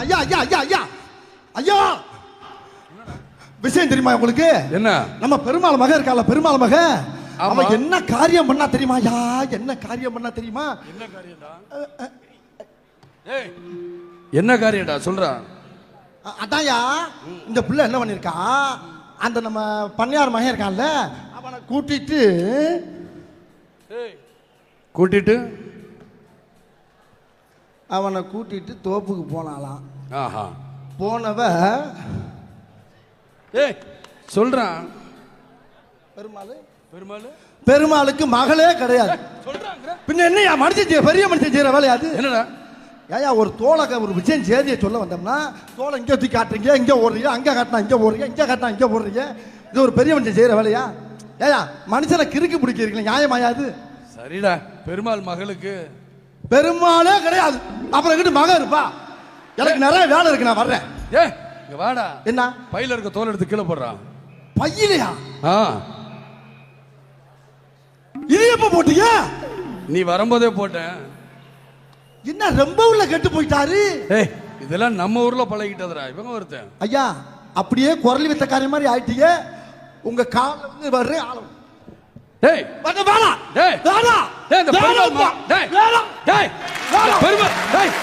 ஐயா ஐயா ஐயா ஐயா ஐயா விஷயம் தெரியுமா உங்களுக்கு? என்ன? நம்ம பெருமாள் மக இருக்கால, பெருமாள் மக அவன் என்ன காரியம் பண்ணா தெரியுமா? யா என்ன காரியம் பண்ணா தெரியுமா? என்ன காரியம்டா? ஏய் என்ன காரியம்டா சொல்றா? அதான்யா இந்த புள்ள என்ன பண்ணிருக்கா, அந்த நம்ம பண்ணையார் மகன் இருக்கான்ல அவனை கூட்டிட்டு அவனை கூட்டிட்டு தோப்புக்கு போனாலாம். ஆஹா. போனவ ஏய் சொல்றான். பெருமாளுக்கு மகளே கிடையாது. பின்ன என்னையா மனுஷன் பெரிய மனுஷன் செய்யற வேலையா அது? என்னடா ஏயா ஒரு தோளக ஒரு விஷயம் செய்தியை சொல்ல வந்தோம்னா தோலை இங்கே தூக்கி காட்டுறீங்க, இங்கே ஓடுறீங்க, அங்கே காட்டினா இங்கே ஓடுறீங்க, இங்கே காட்டினா இங்கே ஓடுறீங்க. இது ஒரு பெரிய மனுஷன் செய்யற வேலையா? ஏயா மனுஷனை கிறுக்கு பிடிக்கிறீங்களா? நியாயமாயாது? சரிடா, பெருமாள் மகளுக்கு பெருமாளே கிடையாது, அப்புறம் கிட்ட மகன் இருப்பா. எனக்கு நிறைய வேலை இருக்கு, நான் வர்றேன். ஏ இங்க வாடா. என்ன பையில இருக்க தோல் எடுத்து கீழே போடுறான். பையிலையா? இது எப்ப போட்டீங்க? நீ வரும்போதே போட்டேன். என்ன ரொம்ப உள்ள கெட்டு போயிட்டாரு? ஏய் இதெல்லாம் நம்ம ஊர்ல பழகிட்டதுடா. இவங்க ஒருத்தன் ஐயா அப்படியே குரல் வித்த காரியம் மாதிரி ஆயிட்டீங்க. உங்க கால வந்து வர்றே ஆளும். டேய் வாடா. டேய் வாடா. டேய் இந்த பெருமாள் டேய் டேய் பெருமாள் டேய்